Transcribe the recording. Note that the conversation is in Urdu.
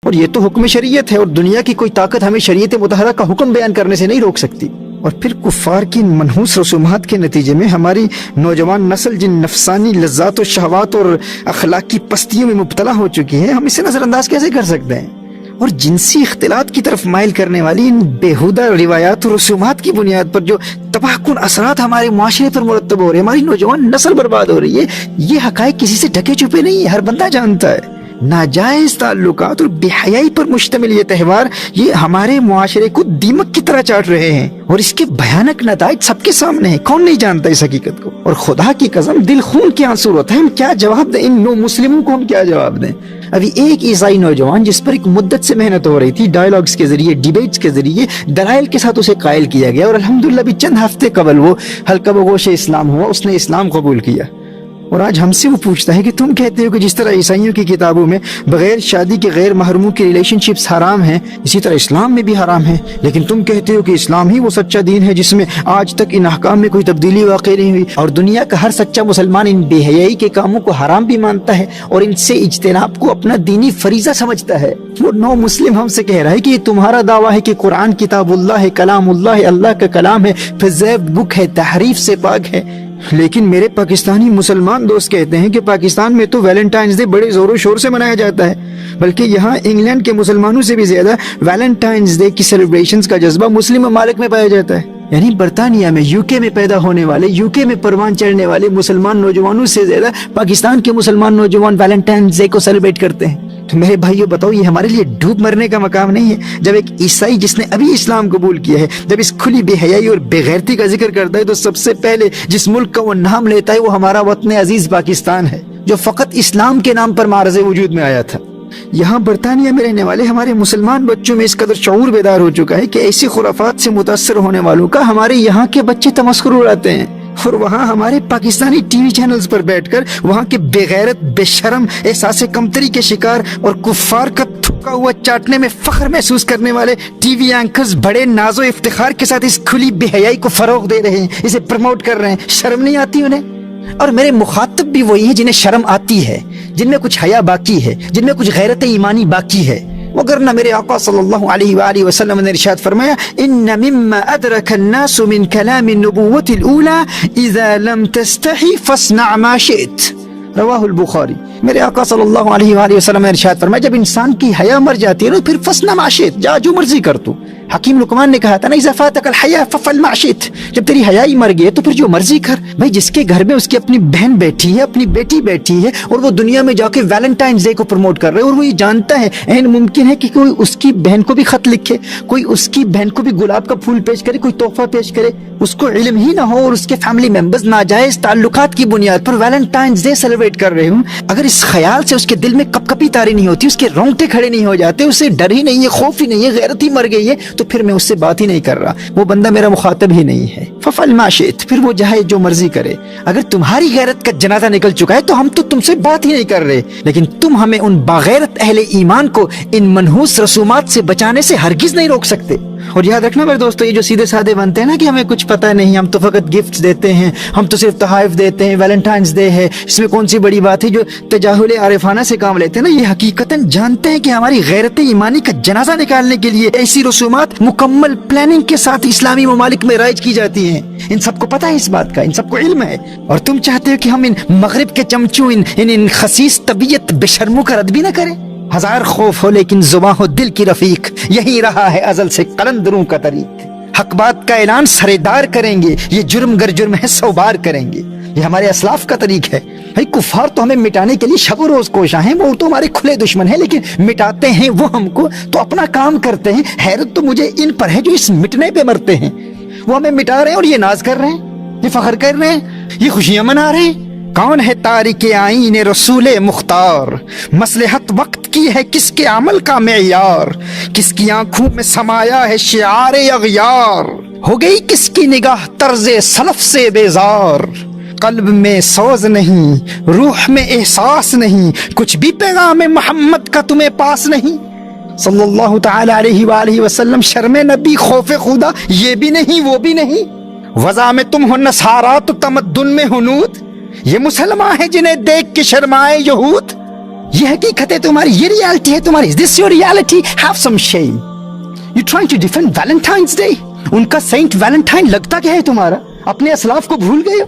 اور یہ تو حکم شریعت ہے، اور دنیا کی کوئی طاقت ہمیں شریعت مطہرہ کا حکم بیان کرنے سے نہیں روک سکتی۔ اور پھر کفار کی منحوس رسومات کے نتیجے میں ہماری نوجوان نسل جن نفسانی لذات و شہوات اور اخلاقی پستیوں میں مبتلا ہو چکی ہے، ہم اسے نظر انداز کیسے کر سکتے ہیں؟ اور جنسی اختلاط کی طرف مائل کرنے والی ان بیہودہ روایات و رسومات کی بنیاد پر جو تباہ کن اثرات ہمارے معاشرے پر مرتب ہو رہے ہیں، ہماری نوجوان نسل برباد ہو رہی ہے، یہ حقائق کسی سے ڈھکے چھپے نہیں ہے، ہر بندہ جانتا ہے۔ ناجائز تعلقات اور بے حیائی پر مشتمل یہ تہوار یہ ہمارے معاشرے کو دیمک کی طرح چاٹ رہے ہیں، اور اس کے بھیانک نتائج سب کے سامنے ہیں، کون نہیں جانتا اس حقیقت کو؟ اور خدا کی قسم دل خون کے آنسو ہوتا ہے، ہم کیا جواب دیں ان نو مسلموں کو؟ ہم کیا جواب دیں؟ ابھی ایک عیسائی نوجوان جس پر ایک مدت سے محنت ہو رہی تھی، ڈائیلاگز کے ذریعے، ڈیبیٹس کے ذریعے، دلائل کے ساتھ اسے قائل کیا گیا، اور الحمدللہ بھی چند ہفتے قبل وہ حلقہ بگوش اسلام ہوا، اس نے اسلام قبول کیا۔ اور آج ہم سے وہ پوچھتا ہے کہ تم کہتے ہو کہ جس طرح عیسائیوں کی کتابوں میں بغیر شادی کے غیر محرموں کی ریلیشن شپس حرام ہیں، اسی طرح اسلام میں بھی حرام ہیں، لیکن تم کہتے ہو کہ اسلام ہی وہ سچا دین ہے جس میں آج تک ان احکام میں کوئی تبدیلی واقع نہیں ہوئی، اور دنیا کا ہر سچا مسلمان ان بے حیائی کے کاموں کو حرام بھی مانتا ہے اور ان سے اجتناب کو اپنا دینی فریضہ سمجھتا ہے۔ وہ نو مسلم ہم سے کہہ رہا ہے کہ یہ تمہارا دعویٰ ہے کہ قرآن کتاب اللہ ہے، کلام اللہ ہے، اللہ کا کلام ہے، پریزروڈ بک ہے، تحریف سے پاک ہے، لیکن میرے پاکستانی مسلمان دوست کہتے ہیں کہ پاکستان میں تو ویلنٹائنز ڈے بڑے زور و شور سے منایا جاتا ہے، بلکہ یہاں انگلینڈ کے مسلمانوں سے بھی زیادہ ویلنٹائنز ڈے کی سیلیبریشنز کا جذبہ مسلم ممالک میں پایا جاتا ہے۔ یعنی برطانیہ میں، یو کے میں پیدا ہونے والے، یو کے میں پروان چڑھنے والے مسلمان نوجوانوں سے زیادہ پاکستان کے مسلمان نوجوان ویلنٹائنز ڈے کو سیلیبریٹ کرتے ہیں۔ تو میرے بھائیو بتاؤ، یہ ہمارے لیے ڈوب مرنے کا مقام نہیں ہے؟ جب ایک عیسائی جس نے ابھی اسلام قبول کیا ہے، جب اس کھلی بے حیائی اور بے غیرتی کا ذکر کرتا ہے، تو سب سے پہلے جس ملک کا وہ نام لیتا ہے وہ ہمارا وطن عزیز پاکستان ہے، جو فقط اسلام کے نام پر معرض وجود میں آیا تھا۔ یہاں برطانیہ میں رہنے والے ہمارے مسلمان بچوں میں اس قدر شعور بیدار ہو چکا ہے کہ ایسی خرافات سے متاثر ہونے والوں کا ہمارے یہاں کے بچے تمسخر اڑاتے ہیں، اور وہاں ہمارے پاکستانی ٹی وی چینلز پر بیٹھ کر وہاں کے بے غیرت، بے شرم، احساس کمتری کے شکار اور کفار کا تھوکا ہوا چاٹنے میں فخر محسوس کرنے والے ٹی وی اینکرز بڑے ناز و افتخار کے ساتھ اس کھلی بے حیائی کو فروغ دے رہے ہیں، اسے پروموٹ کر رہے ہیں۔ شرم نہیں آتی انہیں؟ اور میرے مخاطب بھی وہی ہیں جنہیں شرم آتی ہے، جن میں کچھ حیا باقی ہے، جن میں کچھ غیرت ایمانی باقی ہے۔ وگرنہ میرے آقا صلی اللہ علیہ وآلہ وسلم نے ارشاد فرمایا، ان مما ادرک الناس من کلام النبوۃ الاولى اذا لم تستحی فاصنع ما شئت، رواہ البخاری۔ میرے آقا صلی اللہ علیہ وآلہ وسلم نے ارشاد فرمایا، جب انسان کی حیا مر جاتی ہے نا، پھر فاصنع ما شئت، جا جو مرضی کر تو۔ حکیم لقمان نے کہا تھا نا، اذا فاتک الحیا ففعل ما شئت، جب تیری حیائی مر گئی تو پھر جو مرضی کر۔ بھائی جس کے گھر میں اس کی اپنی بہن بیٹھی ہے، اپنی بیٹی بیٹھی ہے، اور وہ دنیا میں جا کے ویلنٹائنز ڈے کو پروموٹ کر رہے ہیں، اور وہ یہ جانتا ہے عین ممکن ہے کہ کوئی اس کی بہن کو بھی خط لکھے، کوئی اس کی بہن کو بھی گلاب کا پھول پیش کرے، کوئی تحفہ پیش کرے، اس کو علم ہی نہ ہو، اور اس کے فیملی ممبرز ناجائز تعلقات کی بنیاد پر ویلنٹائنز ڈے سیلیبریٹ کر رہے ہوں، اگر اس خیال سے اس کے دل میں کپ کپی تاری نہیں ہوتی، اس کے رونگٹے کھڑے نہیں ہو جاتے، اسے ڈر ہی نہیں ہے، خوف ہی نہیں ہے، غیرت ہی مر گئی ہے، تو پھر میں اس سے بات ہی نہیں کر رہا، وہ بندہ میرا مخاطب ہی نہیں ہے۔ ففعل ما شئت، پھر وہ جائے جو مرضی کرے۔ اگر تمہاری غیرت کا جنازہ نکل چکا ہے تو ہم تو تم سے بات ہی نہیں کر رہے، لیکن تم ہمیں ان باغیرت اہل ایمان کو ان منحوس رسومات سے بچانے سے ہرگز نہیں روک سکتے۔ اور یاد رکھنا میرے دوستو، یہ جو سیدھے سادے بنتے ہیں نا کہ ہمیں کچھ پتہ نہیں، ہم تو فقط گفٹس دیتے ہیں، ہم تو صرف تحائف دیتے ہیں، ویلنٹائنز ڈے ہے، اس میں کون سی بڑی بات ہے، جو تجاہل عارفانہ سے کام لیتے ہیں نا، یہ حقیقتاً جانتے ہیں کہ ہماری غیرت ایمانی کا جنازہ نکالنے کے لیے ایسی رسومات مکمل پلاننگ کے ساتھ اسلامی ممالک میں رائج کی جاتی ہیں۔ ان سب کو پتہ ہے اس بات کا، ان سب کو علم ہے، اور تم چاہتے ہو کہ ہم ان مغرب کے چمچوں، ان خسیس طبیعت بے شرموں کا رد بھی نہ کریں؟ ہزار خوف ہو لیکن زباں ہو دل کی رفیق، یہی رہا ہے ازل سے قلندروں کا طریق۔ حق بات کا اعلان سردار کریں گے، یہ جرم گر جرم ہے 100 بار کریں گے، یہ ہمارے اسلاف کا طریق ہے۔ بھائی کفار تو ہمیں مٹانے کے لیے شب و روز کوشاں ہیں، وہ تو ہمارے کھلے دشمن ہیں، لیکن مٹاتے ہیں وہ ہم کو تو اپنا کام کرتے ہیں۔ حیرت تو مجھے ان پر ہے جو اس مٹنے پہ مرتے ہیں، وہ ہمیں مٹا رہے ہیں اور یہ ناز کر رہے ہیں، یہ فخر کر رہے ہیں، یہ خوشیاں منا رہے ہیں۔ کون ہے تارک آئین رسول مختار، مصلحت وقت کی ہے کس کے عمل کا معیار، کس کی آنکھوں میں سمایا ہے شعار اغیار، ہو گئی کس کی نگاہ طرز سلف سے بیزار، قلب میں سوز نہیں، روح میں احساس نہیں، کچھ بھی پیغام محمد کا تمہیں پاس نہیں، صلی اللہ تعالی علیہ وآلہ وسلم۔ شرم نبی، خوف خدا، یہ بھی نہیں وہ بھی نہیں، وضع میں تم ہو نصارا تو تمدن میں ہنود، یہ مسلمان ہیں جنہیں دیکھ کے شرمائے یہود، یہ حقیقت ہے تمہاری, یہ ریالٹی ہے تمہاری. Is this your reality? Have some shame. You trying to defend Valentine's Day? ان کا سینٹ ویلنٹائن لگتا کیا ہے تمہارا؟ اپنے اسلاف کو بھول گئے ہو؟